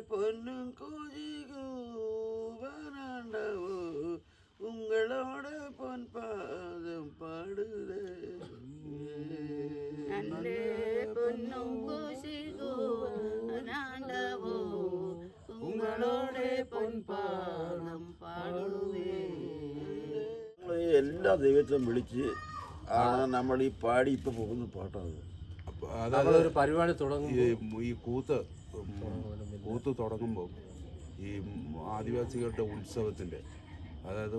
பொன்னும் கோஜிகூவனாண்டவோ உங்களோட பொன் பாதம் பாடுதே நல்லே பொன்னும் கோஜிகூவனாண்டவோ உங்களோட பொன் പാദം പാടുവേ. എല്ലാ ദൈവത്തിലും വിളിച്ച് ആണ് നമ്മൾ ഈ പാടി ഇപ്പൊ പോകുന്ന പാട്ടാണ്. അതായത് ഒരു പരിപാടി തുടങ്ങും ഈ കൂത്ത് തുടങ്ങുമ്പോൾ ഈ ആദിവാസികളുടെ ഉത്സവത്തിൻ്റെ അതായത്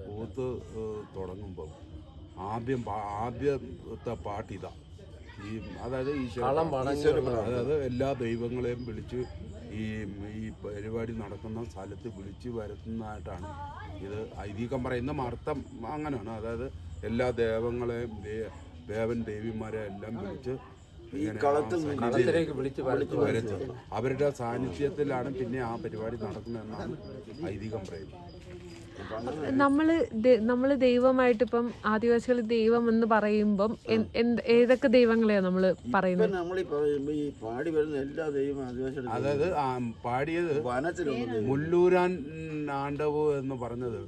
കൂത്ത് തുടങ്ങുമ്പോൾ ആദ്യത്തെ പാട്ടിതാ ഈ അതായത് അതായത് എല്ലാ ദൈവങ്ങളെയും വിളിച്ച് ഈ പരിപാടി നടക്കുന്ന സ്ഥലത്ത് വിളിച്ച് വരുത്തുന്നതായിട്ടാണ് ഇത് ഐതിഹ്യം പറയുന്ന അർത്ഥം അങ്ങനെയാണ്. അതായത് എല്ലാ ദേവങ്ങളെയും ദേവൻ ദേവിമാരെ എല്ലാം വിളിച്ച് വരുത്തുന്നത് അവരുടെ സാന്നിധ്യത്തിലാണ് പിന്നെ ആ പരിപാടി നടക്കുന്നതെന്നാണ് ഐതിഹ്യം പറയുന്നത്. നമ്മള് ദൈവമായിട്ട് ഇപ്പം ആദിവാസികൾ ദൈവം എന്ന് പറയുമ്പം ഏതൊക്കെ ദൈവങ്ങളെയാണ് നമ്മള് പറയുന്നത്? ഈ പാടി വരുന്ന എല്ലാ ദൈവം ആദിവാസികളും അതായത് പാടിയത് മുല്ലൂരാൻ ആണ്ടവോ എന്ന് പറഞ്ഞത്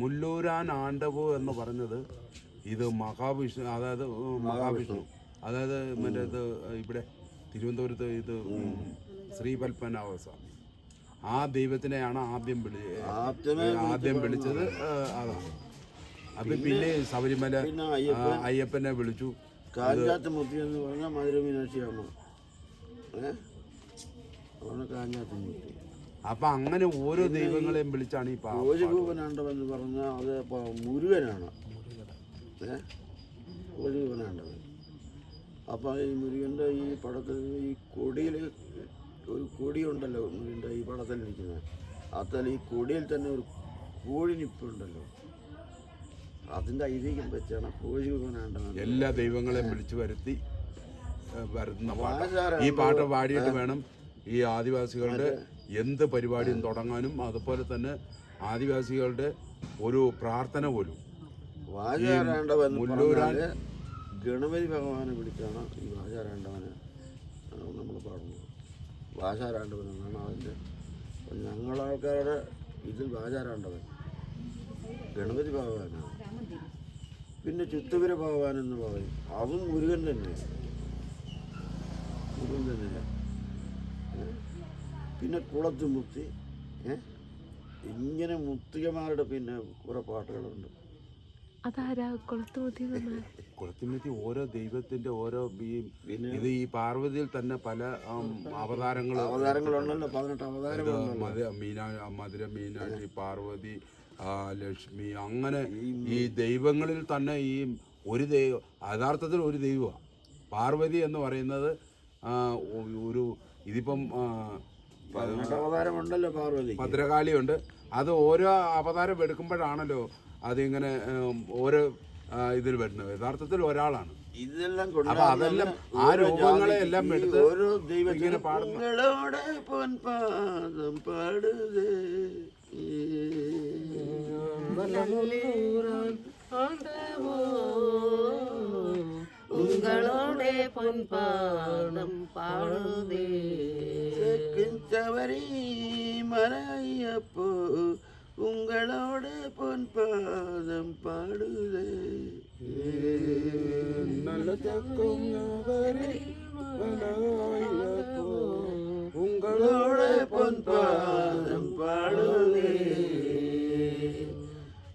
മുല്ലൂരാൻ ആണ്ടവോ എന്ന് പറഞ്ഞത് ഇത് മഹാവിഷ്ണു അതായത് മറ്റേ ഇത് ഇവിടെ തിരുവനന്തപുരത്ത് ഇത് ശ്രീപത്മനാഭസ്വാമി ആ ദൈവത്തിനെയാണ് ആദ്യം വിളിച്ചത് അതാണ്. അപ്പം പിന്നെ ശബരിമല അയ്യപ്പനെ വിളിച്ചു. കാഞ്ഞാത്ത് മുത്തി എന്ന് പറഞ്ഞാൽ മധുര മീനാക്ഷിയമ്മ കാഞ്ഞാത്ത് മുത്തി. അപ്പം അങ്ങനെ ഓരോ ദൈവങ്ങളെയും വിളിച്ചാണ് ഈ കോഴികൂവനാണ്ടവെന്ന് പറഞ്ഞാൽ അത് മുരുകനാണ്. കോഴികൂവനാണ്ടവൻ. അപ്പം ഈ മുരുകൻ്റെ ഈ പടത്തിൽ ഈ കൊടിയിൽ ഒരു കൊടിയുണ്ടല്ലോ മുരുകൻ്റെ ഈ പടത്തിലിരിക്കുന്നത്. അതിൽ ഈ കൊടിയിൽ തന്നെ ഒരു കോഴിനിപ്പുണ്ടല്ലോ. അതിൻ്റെ ഐതിഹ്യം വെച്ചാണ് കോഴികൂവനാണ്ടവൻ എല്ലാ ദൈവങ്ങളെയും വിളിച്ചു വരുത്തി വരുന്ന ഈ പാട്ട് പാടിയിട്ട് വേണം ഈ ആദിവാസികളുടെ എന്ത് പരിപാടിയും തുടങ്ങാനും. അതുപോലെ തന്നെ ആദിവാസികളുടെ ഒരു പ്രാർത്ഥന പോലും മുല്ലൂരാൻ ഗണപതി ഭഗവാനെ വിളിച്ചാണ് ഈ വാചാരാണ്ടവനെ നമ്മൾ പാടുന്നത്. വാചാരാണ്ടവൻ എന്നാണ് അതിൻ്റെ ഞങ്ങളാൾക്കാരുടെ ഇതിൽ വാചാരാണ്ടവൻ ഗണപതി ഭഗവാനാണ്. പിന്നെ ചിത്തുകര ഭഗവാൻ എന്ന് പറയും, അതും മുരുകൻ തന്നെയാണ്. പിന്നെ കുളത്തുമുത്തി ഇങ്ങനെ മുത്തികമാരുടെ പിന്നെ കുറെ പാട്ടുകളുണ്ട്. കുളത്തുമുത്തി ഓരോ ദൈവത്തിന്റെ ഓരോ ഇത് ഈ പാർവതിയിൽ തന്നെ പല അവതാരങ്ങളുണ്ടല്ലോ. 18 അവതാരങ്ങൾ. മധുര മീനാക്ഷി, പാർവതി, ലക്ഷ്മി, അങ്ങനെ ഈ ദൈവങ്ങളിൽ തന്നെ ഈ ഒരു യഥാർത്ഥത്തിൽ ഒരു ദൈവമാണ് പാർവതി എന്ന് പറയുന്നത്. ഒരു ഇതിപ്പം അവതാരമുണ്ടല്ലോ പാർവതി, ഭദ്രകാളിയുണ്ട്. അത് ഓരോ അവതാരം എടുക്കുമ്പോഴാണല്ലോ അതിങ്ങനെ ഓരോ ഇതിൽ വരുന്നത്. യഥാർത്ഥത്തിൽ ഒരാളാണ്. ഇതെല്ലാം അപ്പൊ അതെല്ലാം ആ രൂപങ്ങളെ എല്ലാം എടുത്ത് ഓരോ ദൈവം ഇങ്ങനെ പാടുന്നോടെ പൊൻപാദം പാടുതേ உங்களோட பொன்பாதம் பாடுதே சவரி மலையப்போ உங்களோட பொன்பாதம் பாடுதே நல்ல தக்கும் உங்களோட பொன்பாதம் பாடுதே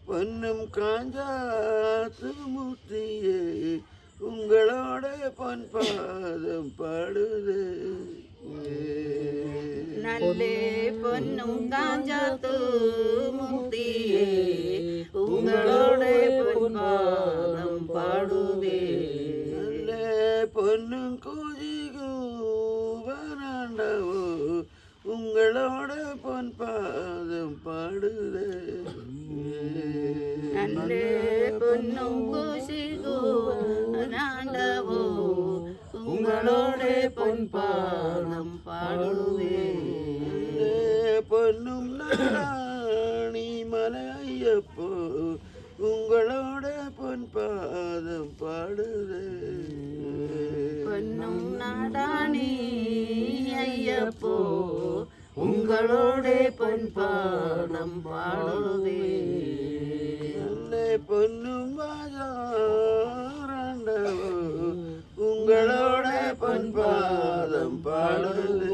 பொன்னும் காஞ்சாத்து முத்தியே உங்களோட பொன்பாதம் பாடுதே நல்லே பொன்னும் காஞ்சாத்து முத்தியே உங்களோட பொன்பாதம் பாடுதே நல்லே பொன்னும் கோஜிகூவனாண்டவோ உங்களோட பொன்பாதம் பாடுதே நல்லே பொன்னும் கோஜிகூவனாண்டவோ உங்களோட பொன்பாதம் பாடுவே பொன்னும் நாராணி மலையப்போ உங்களோட பொன்பாதம் பாடுதே பொன்னும் நாடாணி உங்களோட பொன்பாதம் பாடுதே என்னை பொன்னும் உங்களோட பொன்பாதம் பாடுதே